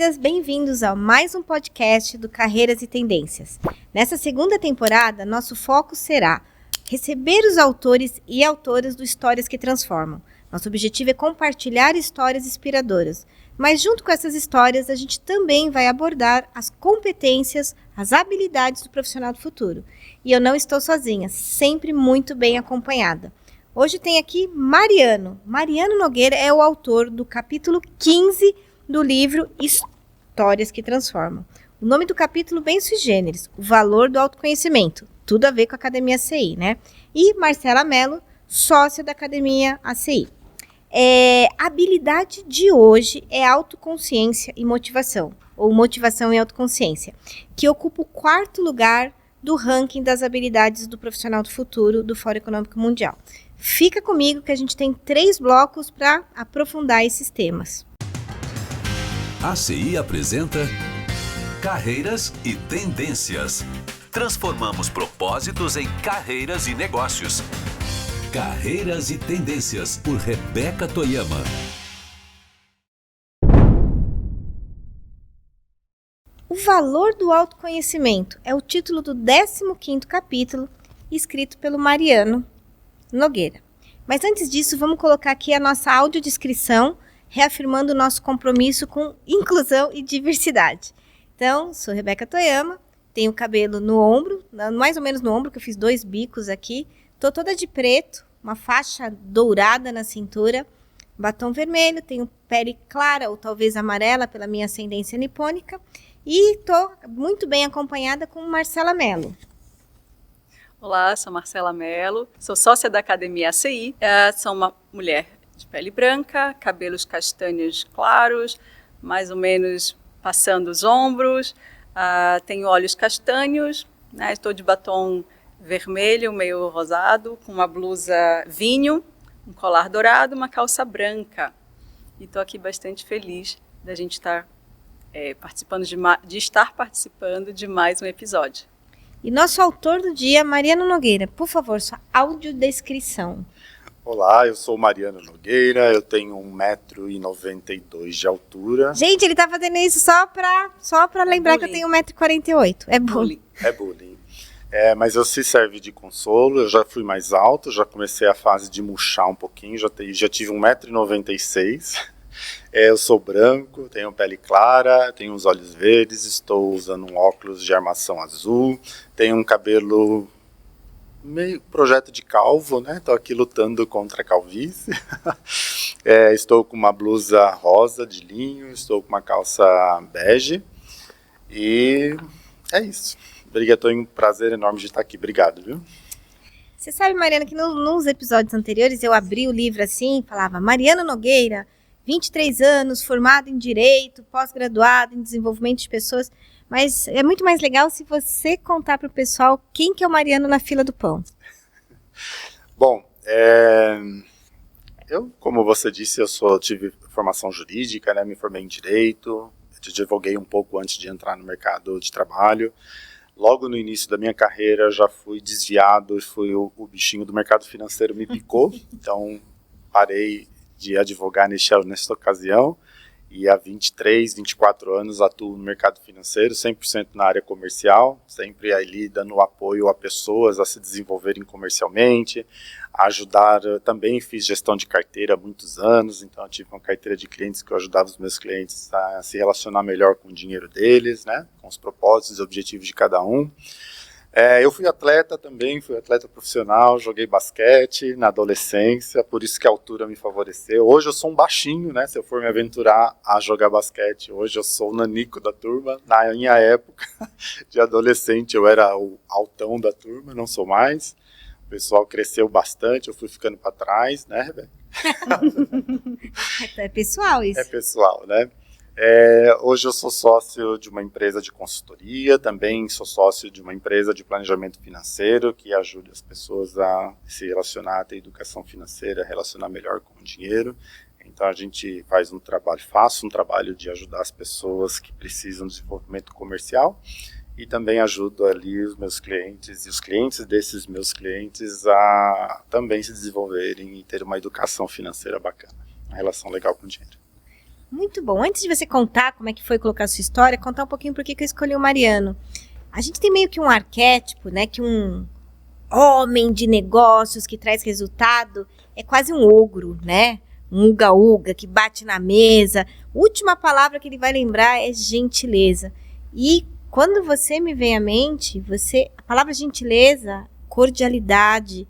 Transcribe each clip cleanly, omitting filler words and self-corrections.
Bem-vindas, bem-vindos a mais um podcast do Carreiras e Tendências. Nessa segunda temporada, nosso foco será receber os autores e autoras do Histórias que Transformam. Nosso objetivo é compartilhar histórias inspiradoras, mas junto com essas histórias, a gente também vai abordar as competências, as habilidades do profissional do futuro. E eu não estou sozinha, sempre muito bem acompanhada. Hoje tem aqui Mariano. Mariano Nogueira é o autor do capítulo 15 do livro Histórias que Transformam. O nome do capítulo bem sui generis, o valor do autoconhecimento. Tudo a ver com a Academia ACI, né? E Marcela Mello, sócia da Academia ACI. A habilidade de hoje é autoconsciência e motivação, ou motivação e autoconsciência, que ocupa o 4º lugar do ranking das habilidades do profissional do futuro do Fórum Econômico Mundial. Fica comigo que a gente tem 3 blocos para aprofundar esses temas. A ACI apresenta Carreiras e Tendências. Transformamos propósitos em carreiras e negócios. Carreiras e Tendências, por Rebeca Toyama. O valor do autoconhecimento é o título do 15º capítulo, escrito pelo Mariano Nogueira. Mas antes disso, vamos colocar aqui a nossa audiodescrição, reafirmando o nosso compromisso com inclusão e diversidade. Então, sou Rebeca Toyama, tenho cabelo no ombro, mais ou menos no ombro, que eu fiz 2 bicos aqui. Estou toda de preto, uma faixa dourada na cintura, batom vermelho, tenho pele clara ou talvez amarela pela minha ascendência nipônica e estou muito bem acompanhada com Marcela Mello. Olá, sou Marcela Mello, sou sócia da Academia ACI, sou uma mulher de pele branca, cabelos castanhos claros, mais ou menos passando os ombros, tenho olhos castanhos, né, estou de batom vermelho, meio rosado, com uma blusa vinho, um colar dourado, uma calça branca. E estou aqui bastante feliz da gente estar participando de mais um episódio. E nosso autor do dia, Mariano Nogueira. Por favor, sua audiodescrição. Olá, eu sou Mariano Nogueira, eu tenho 1,92 m de altura. Gente, ele tá fazendo isso só pra lembrar que eu tenho 1,48 m. É bullying. É bullying. Mas eu se serve de consolo, eu já fui mais alto, já comecei a fase de murchar um pouquinho, já tive 1,96 m. Eu sou branco, tenho pele clara, tenho os olhos verdes, estou usando um óculos de armação azul, tenho um cabelo meio projeto de calvo, né? Estou aqui lutando contra a calvície. Estou com uma blusa rosa de linho, estou com uma calça bege e é isso. Obrigado, é um prazer enorme de estar aqui. Obrigado, viu? Você sabe, Mariana, que nos episódios anteriores eu abri o livro assim, falava Mariano Nogueira, 23 anos, formado em Direito, pós-graduado em Desenvolvimento de Pessoas, mas é muito mais legal se você contar para o pessoal quem que é o Mariano na fila do pão. Bom, eu, como você disse, tive formação jurídica, né, me formei em Direito, advoguei um pouco antes de entrar no mercado de trabalho. Logo no início da minha carreira já fui desviado, o bichinho do mercado financeiro me picou, então parei de advogar nesta ocasião e há 23, 24 anos atuo no mercado financeiro, 100% na área comercial, sempre ali dando apoio a pessoas a se desenvolverem comercialmente, a ajudar, também fiz gestão de carteira há muitos anos, então eu tive uma carteira de clientes que eu ajudava os meus clientes a se relacionar melhor com o dinheiro deles, né, com os propósitos e objetivos de cada um. Eu fui atleta também, fui atleta profissional, joguei basquete na adolescência, por isso que a altura me favoreceu. Hoje eu sou um baixinho, né, se eu for me aventurar a jogar basquete, hoje eu sou o nanico da turma. Na minha época de adolescente eu era o altão da turma, não sou mais. O pessoal cresceu bastante, eu fui ficando para trás, né, Rebeca? É pessoal isso. É pessoal, né? Hoje eu sou sócio de uma empresa de consultoria, também sou sócio de uma empresa de planejamento financeiro que ajuda as pessoas a se relacionar, a ter educação financeira, relacionar melhor com o dinheiro. Então a gente faço um trabalho de ajudar as pessoas que precisam de desenvolvimento comercial e também ajudo ali os meus clientes e os clientes desses meus clientes a também se desenvolverem e ter uma educação financeira bacana, uma relação legal com o dinheiro. Muito bom. Antes de você contar como é que foi colocar a sua história, contar um pouquinho por que eu escolhi o Mariano. A gente tem meio que um arquétipo, né, que um homem de negócios que traz resultado é quase um ogro, né? Um uga-uga que bate na mesa. A última palavra que ele vai lembrar é gentileza. E quando você me vem à mente, a palavra gentileza, cordialidade,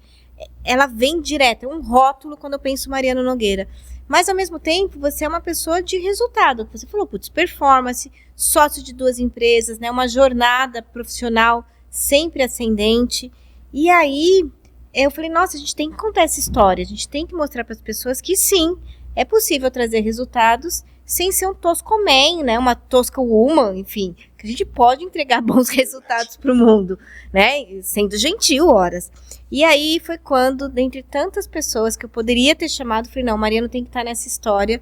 ela vem direto, é um rótulo quando eu penso Mariano Nogueira. Mas, ao mesmo tempo, você é uma pessoa de resultado. Você falou, performance, sócio de 2 empresas, né? Uma jornada profissional sempre ascendente. E aí, eu falei, nossa, a gente tem que contar essa história. A gente tem que mostrar para as pessoas que, sim, é possível trazer resultados sem ser um tosco-man, né? Uma tosca-woman, enfim. Que a gente pode entregar bons resultados para o mundo, né? Sendo gentil, horas. E aí foi quando, dentre tantas pessoas que eu poderia ter chamado, falei, não, Mariano tem que estar nessa história,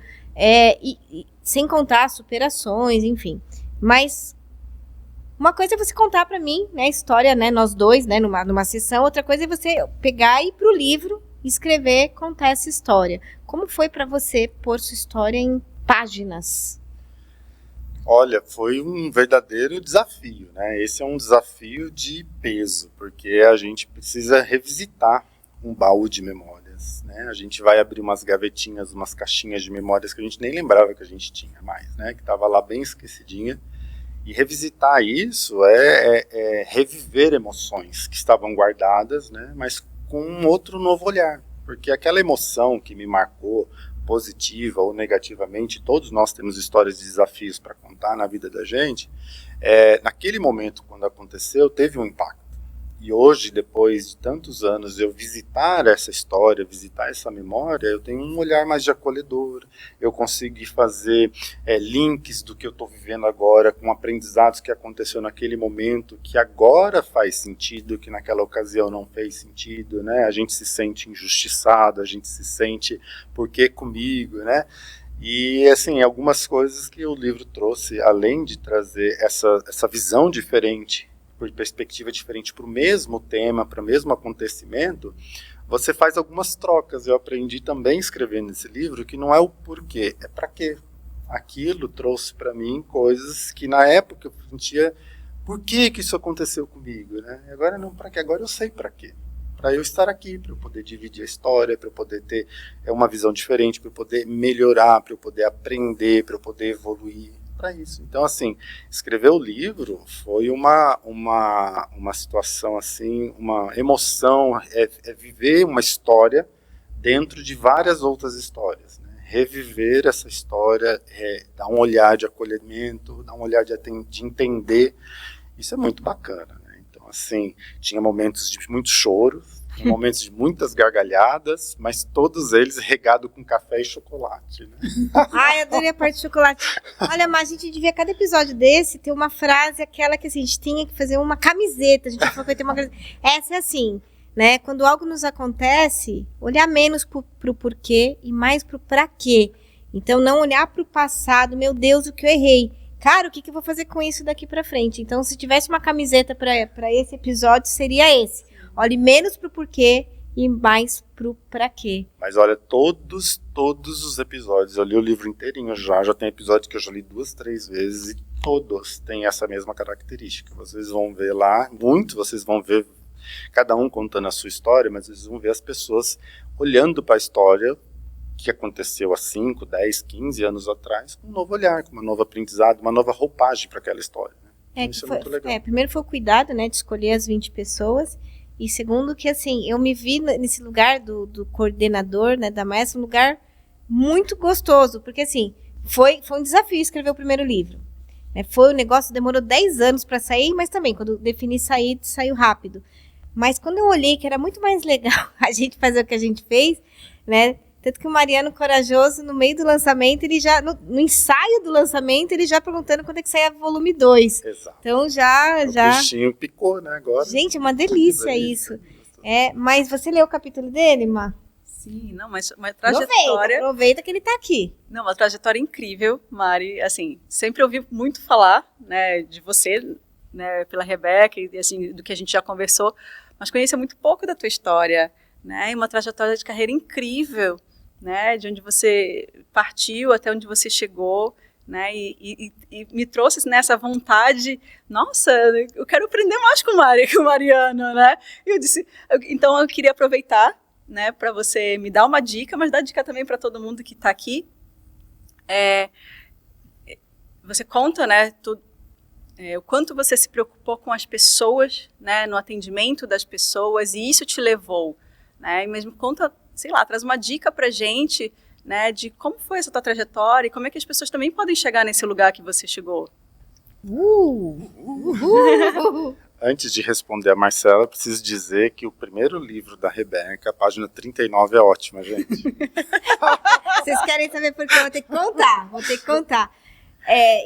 sem contar superações, enfim. Mas uma coisa é você contar para mim, né, a história, né, nós dois, né, numa sessão, outra coisa é você pegar e ir pro livro, escrever, contar essa história. Como foi para você pôr sua história em páginas? Olha, foi um verdadeiro desafio, né? Esse é um desafio de peso, porque a gente precisa revisitar um baú de memórias, né? A gente vai abrir umas gavetinhas, umas caixinhas de memórias que a gente nem lembrava que a gente tinha mais, né? Que estava lá bem esquecidinha. E revisitar isso é reviver emoções que estavam guardadas, né? Mas com um outro novo olhar, porque aquela emoção que me marcou, positiva ou negativamente, todos nós temos histórias de desafios para contar na vida da gente, naquele momento, quando aconteceu, teve um impacto. E hoje, depois de tantos anos, eu visitar essa história, visitar essa memória, eu tenho um olhar mais de acolhedor, eu consegui fazer links do que eu estou vivendo agora com aprendizados que aconteceu naquele momento, que agora faz sentido, que naquela ocasião não fez sentido, né? A gente se sente injustiçado, a gente se sente, por que comigo, né? E, assim, algumas coisas que o livro trouxe, além de trazer essa visão diferente, por perspectiva diferente para o mesmo tema, para o mesmo acontecimento, você faz algumas trocas. Eu aprendi também escrevendo esse livro que não é o porquê, é para quê. Aquilo trouxe para mim coisas que na época eu sentia, por que isso aconteceu comigo, né? Agora não, para quê? Agora eu sei para quê. Para eu estar aqui, para eu poder dividir a história, para eu poder ter uma visão diferente, para eu poder melhorar, para eu poder aprender, para eu poder evoluir. Para isso. Então, assim, escrever o livro foi uma situação, assim, uma emoção, viver uma história dentro de várias outras histórias, né? Reviver essa história, dar um olhar de acolhimento, dar um olhar de entender, isso é muito bacana, né? Então, assim, tinha momentos de muito choro, momentos de muitas gargalhadas, mas todos eles regados com café e chocolate, né? Ai, eu adorei a parte de chocolate. Olha, mas a gente devia, cada episódio desse, ter uma frase, aquela que assim, a gente tinha que fazer uma camiseta. A gente falou que ter uma camiseta. Essa é assim, né? Quando algo nos acontece, olhar menos pro porquê e mais pro pra quê. Então, não olhar pro passado, meu Deus, o que eu errei. Cara, o que eu vou fazer com isso daqui pra frente? Então, se tivesse uma camiseta pra esse episódio, seria esse. Olhe menos pro porquê e mais pro pra quê. Mas olha, todos os episódios, eu li o livro inteirinho já tem episódios que eu já li 2, 3 vezes e todos têm essa mesma característica. Vocês vão ver lá, vocês vão ver cada um contando a sua história, mas vocês vão ver as pessoas olhando para a história que aconteceu há 5, 10, 15 anos atrás, com um novo olhar, com uma nova aprendizado, uma nova roupagem para aquela história. Né? Isso é muito legal. Primeiro foi o cuidado, né, de escolher as 20 pessoas. E segundo que, assim, eu me vi nesse lugar do coordenador, né, da maestra, um lugar muito gostoso. Porque, assim, foi um desafio escrever o primeiro livro. Né? Foi um negócio, demorou 10 anos para sair, mas também, quando eu defini sair, saiu rápido. Mas quando eu olhei que era muito mais legal a gente fazer o que a gente fez, né? Tanto que o Mariano Corajoso, no meio do lançamento, ele já, no ensaio do lançamento, ele já perguntando quando é que saia volume 2. Exato. Então, O bichinho picou, né, agora. Gente, é uma delícia isso. Mas você leu o capítulo dele, Má? Sim, não, mas uma trajetória... Aproveita que ele tá aqui. Não, uma trajetória incrível, Mari. Assim, sempre ouvi muito falar, né, de você, né, pela Rebeca, e assim, do que a gente já conversou, mas conhecia muito pouco da tua história, né, e uma trajetória de carreira incrível, né, de onde você partiu até onde você chegou, né, e me trouxe nessa vontade, nossa, eu quero aprender mais com o Mariano, né, e eu disse, então eu queria aproveitar, né, para você me dar uma dica, mas dar dica também para todo mundo que está aqui. Você conta, né, o quanto você se preocupou com as pessoas, né, no atendimento das pessoas, e isso te levou, né, e mesmo conta, sei lá, traz uma dica pra gente, né, de como foi essa tua trajetória e como é que as pessoas também podem chegar nesse lugar que você chegou. Antes de responder a Marcela, preciso dizer que o primeiro livro da Rebeca, a página 39, é ótima, gente. Vocês querem saber por quê? Eu vou ter que contar.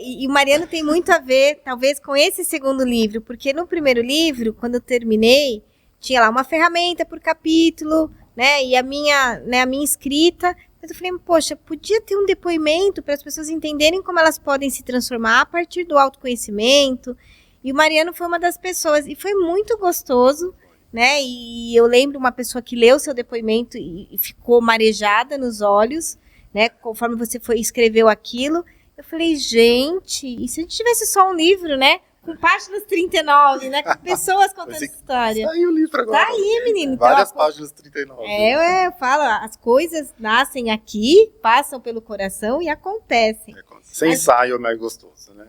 E o Mariano tem muito a ver, talvez, com esse segundo livro, porque no primeiro livro, quando eu terminei, tinha lá uma ferramenta por capítulo, né, e a minha escrita. Mas eu falei, poxa, podia ter um depoimento para as pessoas entenderem como elas podem se transformar a partir do autoconhecimento. E o Mariano foi uma das pessoas, e foi muito gostoso, né? E eu lembro uma pessoa que leu seu depoimento e ficou marejada nos olhos, né? Conforme você escreveu aquilo. Eu falei, gente, e se a gente tivesse só um livro, né? Com páginas 39, né? Com pessoas contando essa história. Saiu o livro agora. Tá aí, menino. Várias então, páginas 39. Eu falo, as coisas nascem aqui, passam pelo coração e acontecem. Sem ensaio é mais gostoso, né?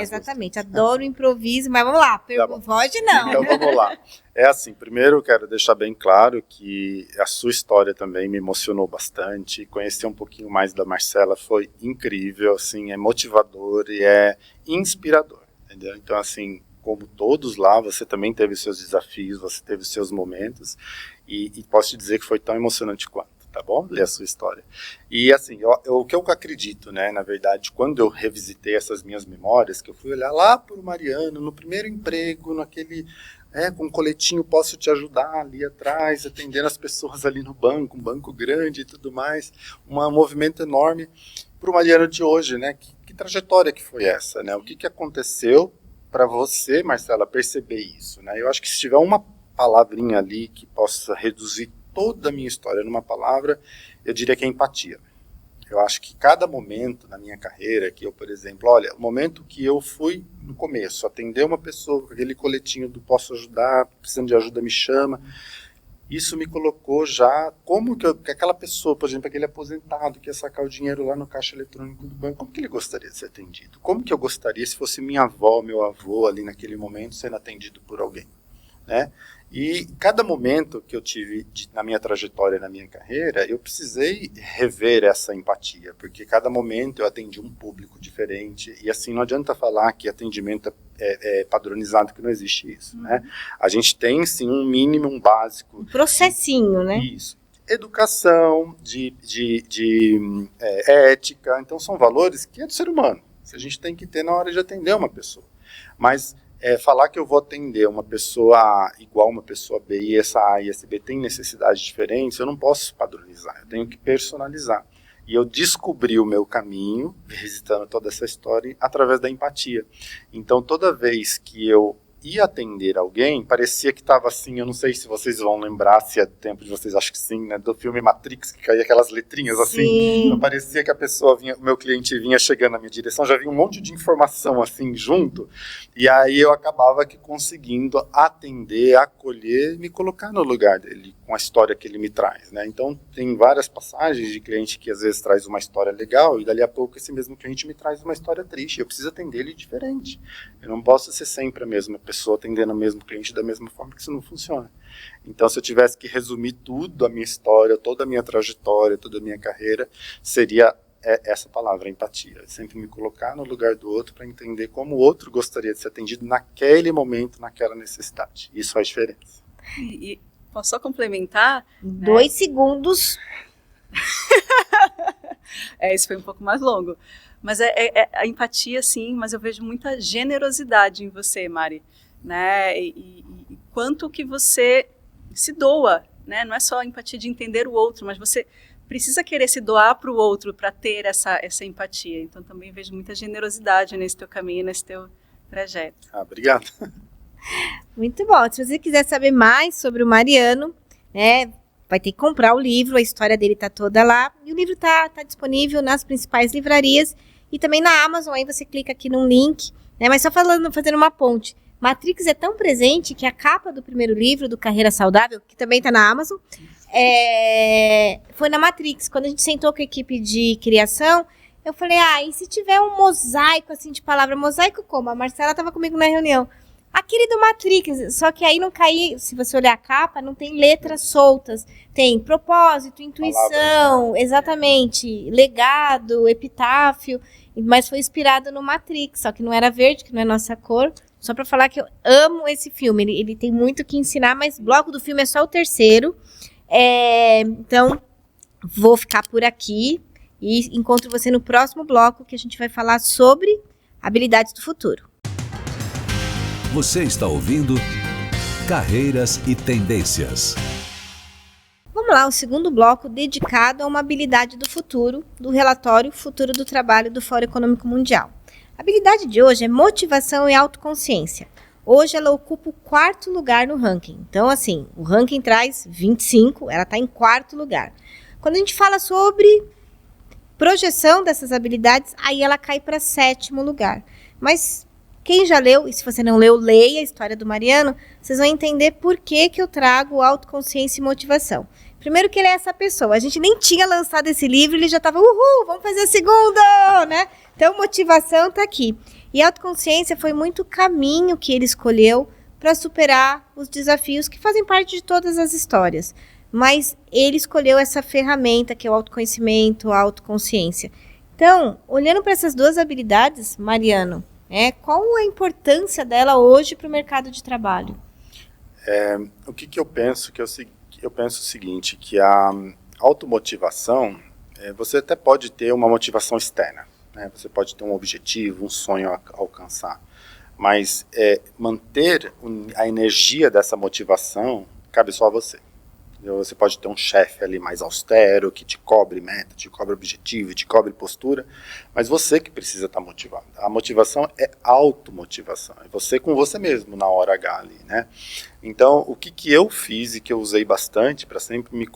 Exatamente. Adoro o improviso, mas vamos lá. Pode não. Então vamos lá. Primeiro eu quero deixar bem claro que a sua história também me emocionou bastante. Conhecer um pouquinho mais da Marcela foi incrível, assim, é motivador e é inspirador. Entendeu? Então, assim, como todos lá, você também teve os seus desafios, você teve os seus momentos, e posso te dizer que foi tão emocionante quanto, tá bom? Ler a sua história. E, assim, o que eu acredito, né, na verdade, quando eu revisitei essas minhas memórias, que eu fui olhar lá pro Mariano, no primeiro emprego, naquele, com um coletinho, posso te ajudar ali atrás, atendendo as pessoas ali no banco, um banco grande e tudo mais, um movimento enorme pro Mariano de hoje, né, que trajetória que foi essa, né? O que aconteceu para você, Marcela, perceber isso, né? Eu acho que se tiver uma palavrinha ali que possa reduzir toda a minha história numa palavra, eu diria que é empatia. Eu acho que cada momento na minha carreira, que eu, por exemplo, olha, o momento que eu fui no começo, atender uma pessoa com aquele coletinho do posso ajudar, precisando de ajuda, me chama, isso me colocou já, como que aquela pessoa, por exemplo, aquele aposentado que ia sacar o dinheiro lá no caixa eletrônico do banco, como que ele gostaria de ser atendido? Como que eu gostaria se fosse minha avó, meu avô ali naquele momento sendo atendido por alguém, né? E cada momento que eu tive na minha trajetória, na minha carreira, eu precisei rever essa empatia, porque cada momento eu atendi um público diferente, e assim, não adianta falar que atendimento é padronizado, que não existe isso, né? A gente tem, sim, um mínimo, um básico. Um processinho, né? Isso. Educação, de ética, então são valores que é do ser humano, que a gente tem que ter na hora de atender uma pessoa. Mas falar que eu vou atender uma pessoa A igual uma pessoa B, e essa A e essa B tem necessidades diferentes, eu não posso padronizar, eu tenho que personalizar. E eu descobri o meu caminho, visitando toda essa história, através da empatia. Então, toda vez que eu ia atender alguém, parecia que estava assim, eu não sei se vocês vão lembrar, se é do tempo de vocês, acho que sim, né, do filme Matrix, que caía aquelas letrinhas assim, então parecia que a pessoa vinha, o meu cliente vinha chegando na minha direção, já vinha um monte de informação assim junto, e aí eu acabava que conseguindo atender, acolher, me colocar no lugar dele, com a história que ele me traz, né, então tem várias passagens de cliente que às vezes traz uma história legal, e dali a pouco esse mesmo cliente me traz uma história triste, eu preciso atender ele diferente, eu não posso ser sempre a mesma pessoa atendendo o mesmo cliente da mesma forma, que isso não funciona. Então, se eu tivesse que resumir tudo, a minha história, toda a minha trajetória, toda a minha carreira, seria essa palavra, empatia. Sempre me colocar no lugar do outro para entender como o outro gostaria de ser atendido naquele momento, naquela necessidade. Isso faz diferença. E posso só complementar? 2 segundos. Isso foi um pouco mais longo. Mas a empatia, sim, mas eu vejo muita generosidade em você, Mari, né? E quanto que você se doa, né? Não é só a empatia de entender o outro, mas você precisa querer se doar para o outro para ter essa empatia. Então, também vejo muita generosidade nesse teu caminho, nesse teu trajeto. Obrigado. Muito bom. Se você quiser saber mais sobre o Mariano, né, vai ter que comprar o livro, a história dele tá toda lá, e o livro tá disponível nas principais livrarias e também na Amazon. Aí você clica aqui num link, né? Mas só fazendo uma ponte. Matrix é tão presente que a capa do primeiro livro, do Carreira Saudável, que também tá na Amazon, foi na Matrix. Quando a gente sentou com a equipe de criação, eu falei, e se tiver um mosaico, assim, de palavra, mosaico como? A Marcela estava comigo na reunião. Aquele do Matrix, só que aí não caía, se você olhar a capa, não tem letras soltas. Tem propósito, intuição, exatamente, legado, epitáfio, mas foi inspirado no Matrix, só que não era verde, que não é nossa cor. Só para falar que eu amo esse filme, ele tem muito o que ensinar, mas o bloco do filme é só o terceiro. Então, vou ficar por aqui. E encontro você no próximo bloco, que a gente vai falar sobre habilidades do futuro. Você está ouvindo Carreiras e Tendências. Vamos lá, o segundo bloco dedicado a uma habilidade do futuro, do relatório Futuro do Trabalho do Fórum Econômico Mundial. A habilidade de hoje é motivação e autoconsciência. Hoje ela ocupa o 4º lugar no ranking. Então, assim, o ranking traz 25, ela está em 4º lugar. Quando a gente fala sobre projeção dessas habilidades, aí ela cai para 7º lugar. Mas quem já leu, e se você não leu, leia a história do Mariano, vocês vão entender por que eu trago autoconsciência e motivação. Primeiro que ele é essa pessoa, a gente nem tinha lançado esse livro, ele já estava, vamos fazer a segunda, né? Então, motivação está aqui. E a autoconsciência foi muito o caminho que ele escolheu para superar os desafios que fazem parte de todas as histórias. Mas ele escolheu essa ferramenta que é o autoconhecimento, a autoconsciência. Então, olhando para essas duas habilidades, Mariano, qual a importância dela hoje para o mercado de trabalho? O que eu penso? Eu penso o seguinte, que a automotivação, você até pode ter uma motivação externa, né? Você pode ter um objetivo, um sonho a alcançar, mas manter a energia dessa motivação cabe só a você. Você pode ter um chefe ali mais austero, que te cobre meta, te cobre objetivo, te cobre postura, mas você que precisa estar motivado. A motivação é automotivação, é você com você mesmo na hora H ali, né? Então, o que eu fiz e que eu usei bastante para sempre me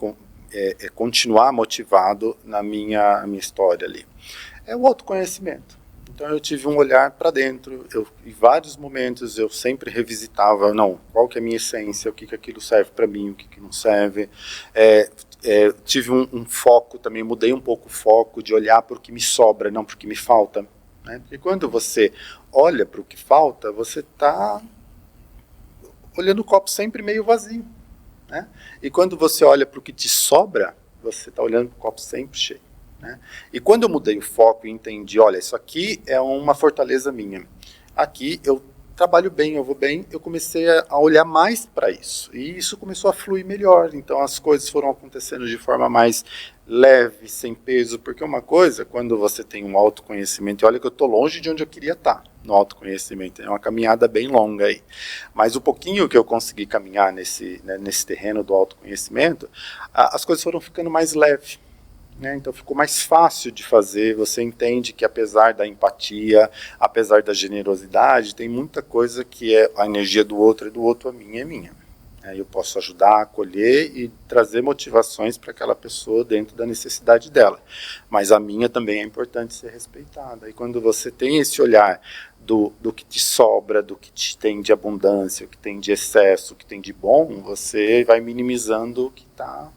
continuar motivado na minha história ali, é o autoconhecimento. Então eu tive um olhar para dentro, em vários momentos eu sempre revisitava, qual que é a minha essência, o que aquilo serve para mim, o que não serve. Tive um foco também, mudei um pouco o foco de olhar para o que me sobra, não para o que me falta. Né? Porque quando você olha para o que falta, você está olhando o copo sempre meio vazio. Né? E quando você olha para o que te sobra, você está olhando para o copo sempre cheio. Né? E quando eu mudei o foco e entendi, olha, isso aqui é uma fortaleza minha, aqui eu trabalho bem, eu vou bem, eu comecei a olhar mais para isso, e isso começou a fluir melhor, então as coisas foram acontecendo de forma mais leve, sem peso, porque uma coisa, quando você tem um autoconhecimento, e olha que eu estou longe de onde eu queria estar, no autoconhecimento, é uma caminhada bem longa aí, mas o pouquinho que eu consegui caminhar nesse terreno do autoconhecimento, as coisas foram ficando mais leves. Então ficou mais fácil de fazer, você entende que apesar da empatia, apesar da generosidade, tem muita coisa que é a energia do outro e do outro a minha é minha. Eu posso ajudar, acolher e trazer motivações para aquela pessoa dentro da necessidade dela. Mas a minha também é importante ser respeitada. E quando você tem esse olhar do que te sobra, do que te tem de abundância, o que tem de excesso, o que tem de bom, você vai minimizando o que está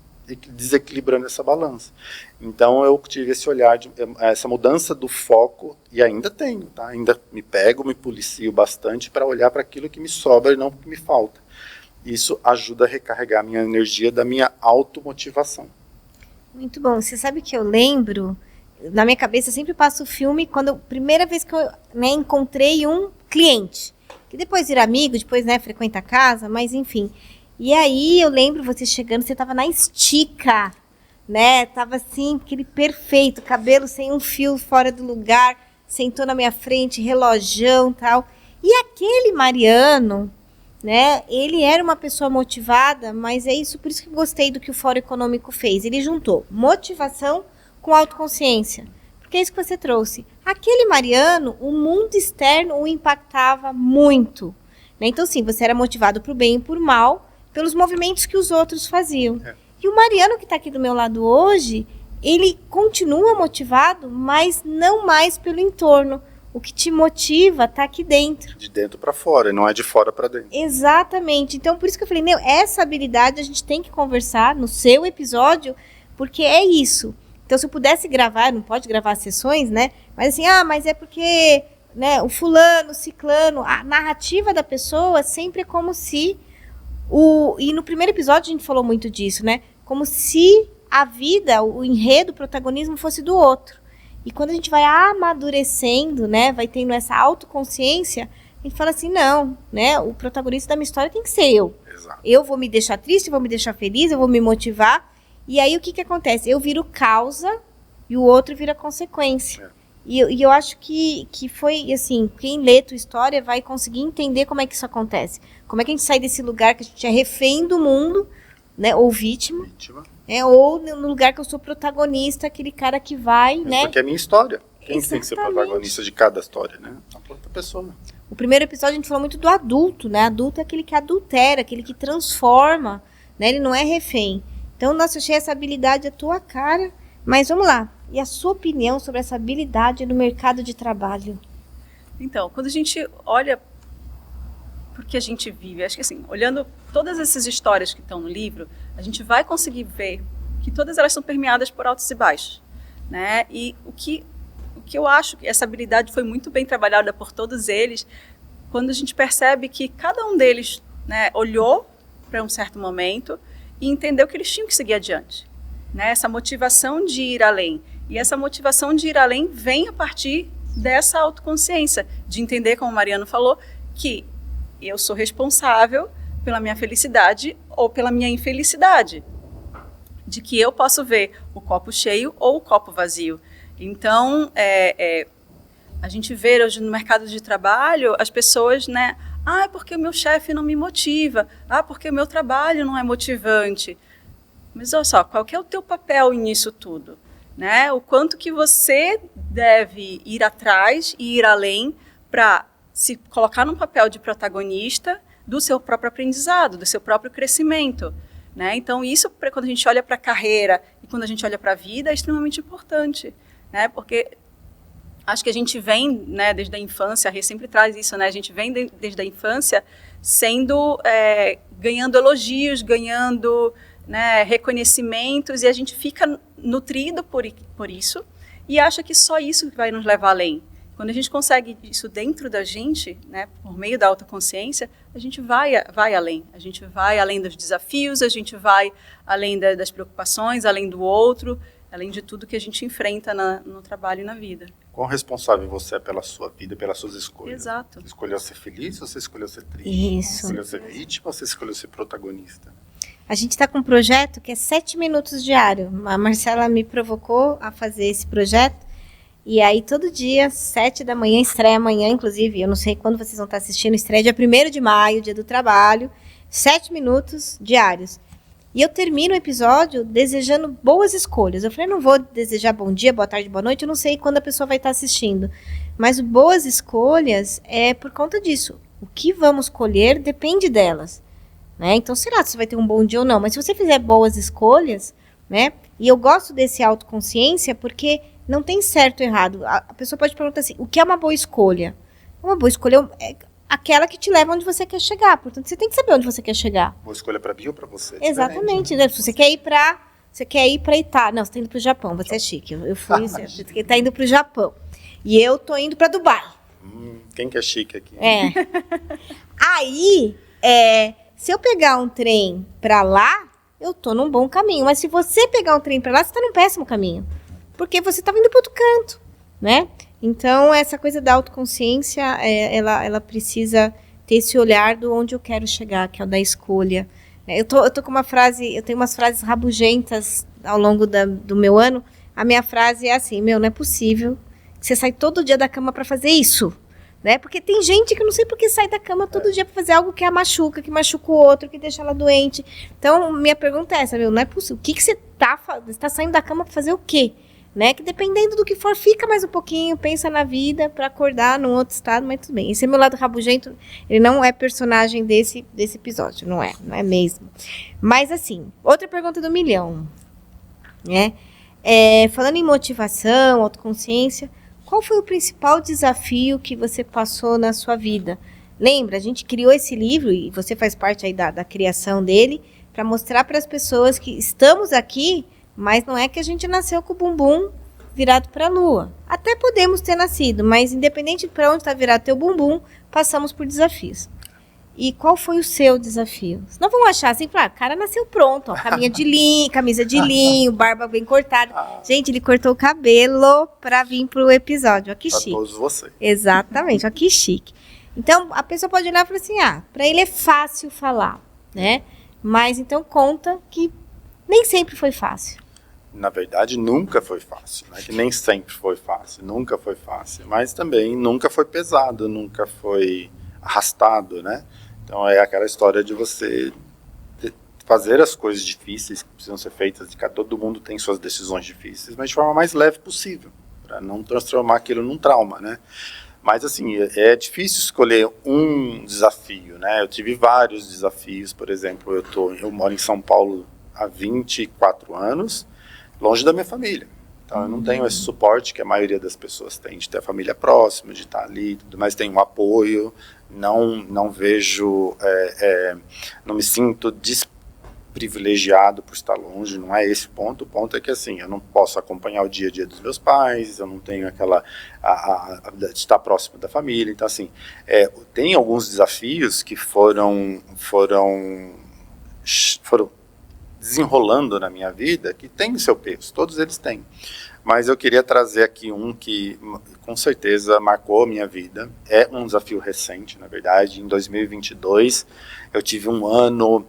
desequilibrando essa balança. Então eu tive esse olhar, essa mudança do foco, e ainda tenho, tá? Ainda me policio bastante para olhar para aquilo que me sobra e não o que me falta. Isso ajuda a recarregar a minha energia da minha automotivação. Muito bom. Você sabe que eu lembro, na minha cabeça eu sempre passo o filme quando primeira vez que eu encontrei um cliente, que depois vira amigo, depois frequenta a casa, mas enfim. E aí eu lembro você chegando, você estava na estica, né? Tava assim, aquele perfeito, cabelo sem um fio fora do lugar, sentou na minha frente, relojão e tal. E aquele Mariano, né? Ele era uma pessoa motivada, mas é isso, por isso que eu gostei do que o Fórum Econômico fez. Ele juntou motivação com autoconsciência. Porque é isso que você trouxe. Aquele Mariano, o mundo externo o impactava muito. Né? Então, sim, você era motivado para o bem e por mal, pelos movimentos que os outros faziam. E o Mariano, que está aqui do meu lado hoje, ele continua motivado, mas não mais pelo entorno. O que te motiva está aqui dentro. De dentro para fora, e não é de fora para dentro. Exatamente. Então, por isso que eu falei, essa habilidade a gente tem que conversar no seu episódio, porque é isso. Então, se eu pudesse gravar, não pode gravar sessões, né? Mas assim, mas é porque, né, o fulano, o ciclano, a narrativa da pessoa sempre é como se e no primeiro episódio a gente falou muito disso, né? Como se a vida, o enredo, o protagonismo fosse do outro. E quando a gente vai amadurecendo, né, vai tendo essa autoconsciência, a gente fala assim, não, né, o protagonista da minha história tem que ser eu. Exato. Eu vou me deixar triste, eu vou me deixar feliz, eu vou me motivar. E aí o que acontece? Eu viro causa e o outro vira consequência. E eu acho que foi, assim, quem lê tua história vai conseguir entender como é que isso acontece. Como é que a gente sai desse lugar que a gente é refém do mundo, né, ou vítima. Ou no lugar que eu sou protagonista, aquele cara que vai, né? Porque é a minha história. Quem Exatamente. tem que ser protagonista de cada história, né? A outra pessoa. O primeiro episódio a gente falou muito do adulto, né? Adulto é aquele que adultera, aquele que transforma, né? Ele não é refém. Então, nossa, eu achei essa habilidade a tua cara. Mas vamos lá. E a sua opinião sobre essa habilidade no mercado de trabalho? Então, quando a gente olha porque a gente vive, acho que assim, olhando todas essas histórias que estão no livro, a gente vai conseguir ver que todas elas são permeadas por altos e baixos, né? E o que eu acho que essa habilidade foi muito bem trabalhada por todos eles, quando a gente percebe que cada um deles, né, olhou para um certo momento e entendeu que eles tinham que seguir adiante, né? Essa motivação de ir além. E essa motivação de ir além vem a partir dessa autoconsciência, de entender, como o Mariano falou, que eu sou responsável pela minha felicidade ou pela minha infelicidade. De que eu posso ver o copo cheio ou o copo vazio. Então, a gente vê hoje no mercado de trabalho as pessoas, né? É porque o meu chefe não me motiva. Porque o meu trabalho não é motivante. Mas olha só, qual que é o teu papel nisso tudo? Né? O quanto que você deve ir atrás e ir além para se colocar num papel de protagonista do seu próprio aprendizado, do seu próprio crescimento, né? Então, isso, quando a gente olha para a carreira e quando a gente olha para a vida, é extremamente importante, né? Porque acho que a gente vem, né, desde a infância, a Rê sempre traz isso, né? A gente vem desde a infância ganhando elogios, ganhando, né, reconhecimentos, e a gente fica nutrido por isso e acha que só isso vai nos levar além. Quando a gente consegue isso dentro da gente, né, por meio da autoconsciência, a gente vai além. A gente vai além dos desafios, a gente vai além das preocupações, além do outro, além de tudo que a gente enfrenta no trabalho e na vida. Quão responsável você é pela sua vida, pelas suas escolhas? Exato. Você escolheu ser feliz ou você escolheu ser triste? Isso. Você escolheu ser vítima ou você escolheu ser protagonista? A gente está com um projeto que é 7 minutos diário. A Marcela me provocou a fazer esse projeto. E aí, todo dia, 7 da manhã, estreia amanhã, inclusive, eu não sei quando vocês vão estar assistindo, estreia dia 1º de maio, dia do trabalho, 7 minutos diários. E eu termino o episódio desejando boas escolhas. Eu falei, não vou desejar bom dia, boa tarde, boa noite, eu não sei quando a pessoa vai estar assistindo. Mas boas escolhas é por conta disso. O que vamos colher depende delas, né? Então, sei lá se você vai ter um bom dia ou não, mas se você fizer boas escolhas, né? E eu gosto desse autoconsciência porque não tem certo ou errado. A pessoa pode perguntar assim, o que é uma boa escolha? Uma boa escolha é aquela que te leva onde você quer chegar. Portanto, você tem que saber onde você quer chegar. Boa escolha para mim ou para você? Exatamente. Né? Se você quer ir para Itália. Não, você está indo para o Japão. Você é chique. Eu fui, você está indo para o Japão. E eu tô indo para Dubai. Quem que é chique aqui? Aí, se eu pegar um trem para lá, eu tô num bom caminho. Mas se você pegar um trem para lá, você está num péssimo caminho. Porque você estava indo para outro canto, né? Então, essa coisa da autoconsciência, ela precisa ter esse olhar do onde eu quero chegar, que é o da escolha. Eu tô com uma frase, eu tenho umas frases rabugentas ao longo do meu ano. A minha frase é assim, não é possível que você sai todo dia da cama para fazer isso, né? Porque tem gente que não sei por que sai da cama todo dia para fazer algo que a machuca, que machuca o outro, que deixa ela doente. Então, minha pergunta é essa, não é possível. O que você tá saindo da cama para fazer o quê? né? Que dependendo do que for, fica mais um pouquinho, pensa na vida para acordar num outro estado, mas tudo bem. Esse é meu lado rabugento, ele não é personagem desse episódio, não é mesmo. Mas assim, outra pergunta do milhão, né? Falando em motivação, autoconsciência, qual foi o principal desafio que você passou na sua vida? Lembra, a gente criou esse livro, e você faz parte aí da criação dele, para mostrar para as pessoas que estamos aqui, mas não é que a gente nasceu com o bumbum virado para a lua. Até podemos ter nascido, mas independente de para onde está virado teu bumbum, passamos por desafios. E qual foi o seu desafio? Senão vão achar assim, o cara nasceu pronto, ó, camisa de linho, barba bem cortada. Gente, ele cortou o cabelo para vir pro episódio, ó, que chique. Para todos vocês. Exatamente, ó, que chique. Então, a pessoa pode olhar e falar assim, para ele é fácil falar, né? Mas então conta que nem sempre foi fácil. Na verdade, nunca foi fácil, né? Que nem sempre foi fácil, nunca foi fácil. Mas também nunca foi pesado, nunca foi arrastado, né? Então é aquela história de você fazer as coisas difíceis que precisam ser feitas, de que todo mundo tem suas decisões difíceis, mas de forma mais leve possível, para não transformar aquilo num trauma, né? Mas assim, é difícil escolher um desafio, né? Eu tive vários desafios, por exemplo, eu moro em São Paulo há 24 anos, longe da minha família. Então eu não tenho esse suporte que a maioria das pessoas tem, de ter a família próxima, de estar ali, mas tenho um apoio, não vejo, não me sinto desprivilegiado por estar longe, não é esse o ponto é que assim, eu não posso acompanhar o dia a dia dos meus pais, eu não tenho aquela, de estar próximo da família, então assim, tem alguns desafios que foram desenrolando na minha vida, que tem o seu peso, todos eles têm. Mas eu queria trazer aqui um que, com certeza, marcou a minha vida. É um desafio recente, na verdade. Em 2022, eu tive um ano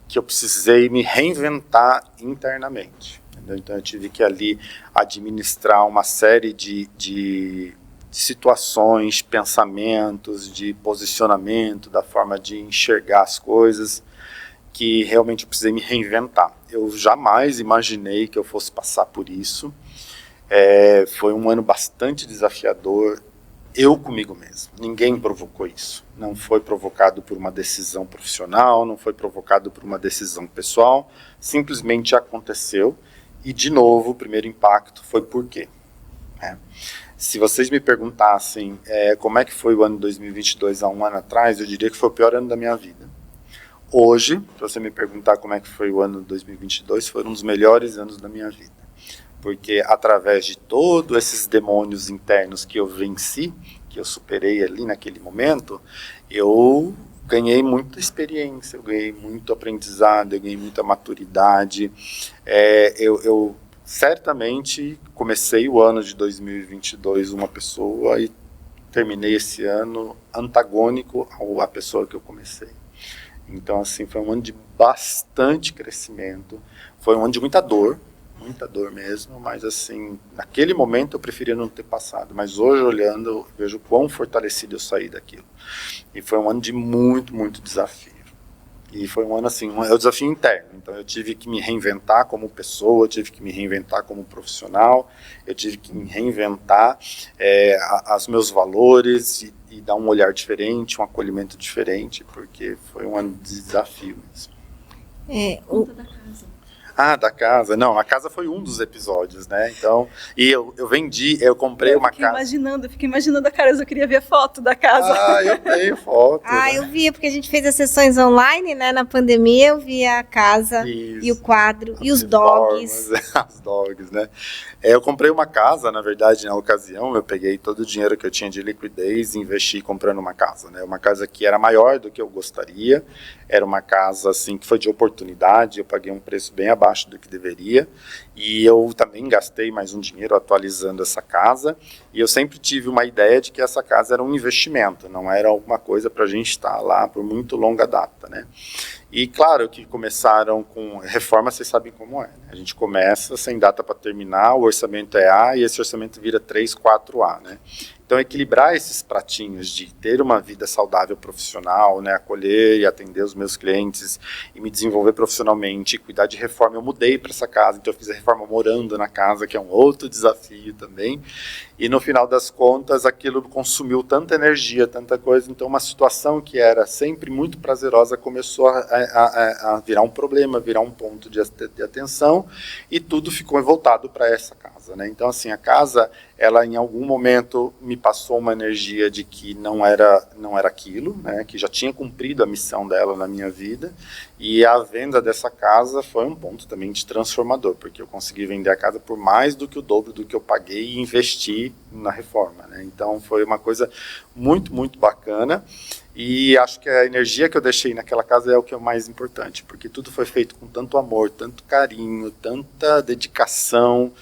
que eu precisei me reinventar internamente. Entendeu? Então, eu tive que ali administrar uma série de situações, pensamentos, de posicionamento, da forma de enxergar as coisas, que realmente eu precisei me reinventar. Eu jamais imaginei que eu fosse passar por isso. Foi um ano bastante desafiador, eu comigo mesmo. Ninguém provocou isso. Não foi provocado por uma decisão profissional, não foi provocado por uma decisão pessoal, simplesmente aconteceu. E, de novo, o primeiro impacto foi por quê? Se vocês me perguntassem como é que foi o ano 2022 há um ano atrás, eu diria que foi o pior ano da minha vida. Hoje, se você me perguntar como é que foi o ano 2022, foi um dos melhores anos da minha vida. Porque através de todos esses demônios internos que eu venci, que eu superei ali naquele momento, eu ganhei muita experiência, eu ganhei muito aprendizado, eu ganhei muita maturidade. Eu certamente comecei o ano de 2022 uma pessoa e terminei esse ano antagônico à pessoa que eu comecei. Então, assim, foi um ano de bastante crescimento, foi um ano de muita dor mesmo, mas, assim, naquele momento eu preferia não ter passado, mas hoje, olhando, eu vejo quão fortalecido eu saí daquilo. E foi um ano de muito, muito desafio. E foi um ano, assim, é um desafio interno. Então, eu tive que me reinventar como pessoa, eu tive que me reinventar como profissional, eu tive que me reinventar os meus valores e dar um olhar diferente, um acolhimento diferente, porque foi um ano de desafio mesmo. Conta da casa. Da casa. Não, a casa foi um dos episódios, né? Então, e eu comprei uma casa. Eu fiquei imaginando a casa, eu queria ver a foto da casa. Eu tenho foto. Né? Eu via, porque a gente fez as sessões online, né? Na pandemia, eu via a casa. Isso. E o quadro, e os dogs. As dogs, né? Eu comprei uma casa, na verdade, na ocasião, eu peguei todo o dinheiro que eu tinha de liquidez e investi comprando uma casa, né? Uma casa que era maior do que eu gostaria, era uma casa, assim, que foi de oportunidade, eu paguei um preço bem abaixo do que deveria, e eu também gastei mais um dinheiro atualizando essa casa, e eu sempre tive uma ideia de que essa casa era um investimento, não era alguma coisa para a gente estar lá por muito longa data, né? E claro que começaram com reforma, vocês sabem como é, né? A gente começa sem data para terminar, o orçamento é A e esse orçamento vira 3, 4A, né? Então, equilibrar esses pratinhos de ter uma vida saudável profissional, né, acolher e atender os meus clientes e me desenvolver profissionalmente, cuidar de reforma. Eu mudei para essa casa, então eu fiz a reforma morando na casa, que é um outro desafio também. E no final das contas, aquilo consumiu tanta energia, tanta coisa. Então, uma situação que era sempre muito prazerosa começou a virar um problema, virar um ponto de atenção, e tudo ficou voltado para essa casa, né? Então, assim, a casa, ela em algum momento me passou uma energia de que não era aquilo, né? Que já tinha cumprido a missão dela na minha vida, e a venda dessa casa foi um ponto também de transformador, porque eu consegui vender a casa por mais do que o dobro do que eu paguei e investi na reforma, né? Então foi uma coisa muito, muito bacana, e acho que a energia que eu deixei naquela casa é o que é o mais importante, porque tudo foi feito com tanto amor, tanto carinho, tanta dedicação,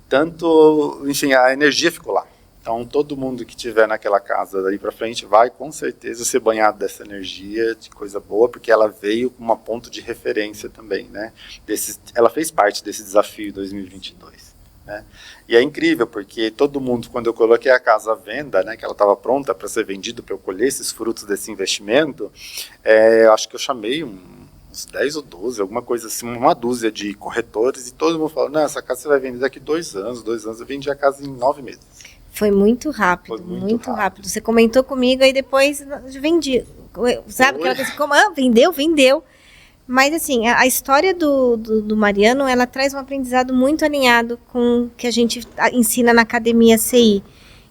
tanto, enfim, a energia ficou lá. Então, todo mundo que estiver naquela casa daí para frente vai, com certeza, ser banhado dessa energia, de coisa boa, porque ela veio com uma ponto de referência também, né? Ela fez parte desse desafio 2022, né? E é incrível, porque todo mundo, quando eu coloquei a casa à venda, né, que ela estava pronta para ser vendida, para eu colher esses frutos desse investimento, eu acho que eu chamei uns 10 ou 12, alguma coisa assim, uma dúzia de corretores, e todo mundo falou, não, essa casa você vai vender daqui 2 anos, eu vendi a casa em 9 meses. Foi muito rápido, Foi muito rápido. Você comentou comigo, aí depois vendi. Sabe aquela coisa como, vendeu. Mas assim, a história do Mariano, ela traz um aprendizado muito alinhado com o que a gente ensina na Academia CI.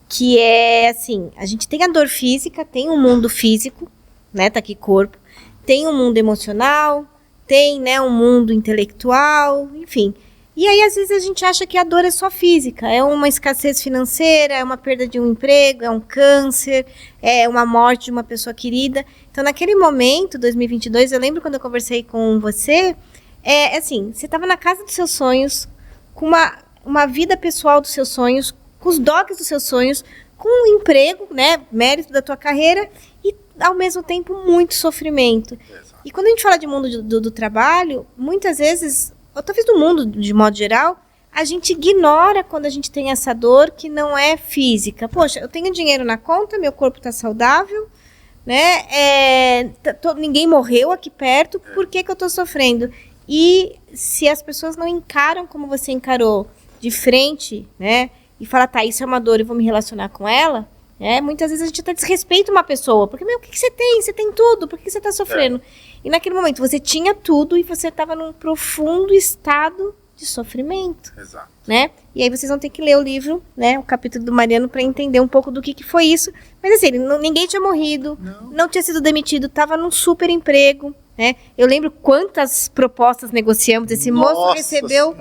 Que é assim, a gente tem a dor física, tem um mundo físico, né, tá aqui corpo. Tem um mundo emocional, tem, né, um mundo intelectual, enfim. E aí, às vezes, a gente acha que a dor é só física. É uma escassez financeira, é uma perda de um emprego, é um câncer, é uma morte de uma pessoa querida. Então, naquele momento, 2022, eu lembro quando eu conversei com você, assim, você estava na casa dos seus sonhos, com uma vida pessoal dos seus sonhos, com os docs dos seus sonhos, com um emprego, né, mérito da tua carreira, e, ao mesmo tempo, muito sofrimento. Exato. E quando a gente fala de mundo do trabalho, muitas vezes, ou talvez do mundo de modo geral, a gente ignora quando a gente tem essa dor que não é física. Poxa, eu tenho dinheiro na conta, meu corpo está saudável, né? Ninguém morreu aqui perto, por que eu estou sofrendo? E se as pessoas não encaram como você encarou de frente, né? E fala, tá, isso é uma dor e vou me relacionar com ela, muitas vezes a gente até desrespeita uma pessoa, porque, o que você tem? Você tem tudo, por que você está sofrendo? E naquele momento você tinha tudo e você estava num profundo estado de sofrimento. Exato. Né? E aí vocês vão ter que ler o livro, né, o capítulo do Mariano, para entender um pouco do que foi isso. Mas assim, ninguém tinha morrido, não tinha sido demitido, estava num super emprego. Né? Eu lembro quantas propostas negociamos. Esse moço recebeu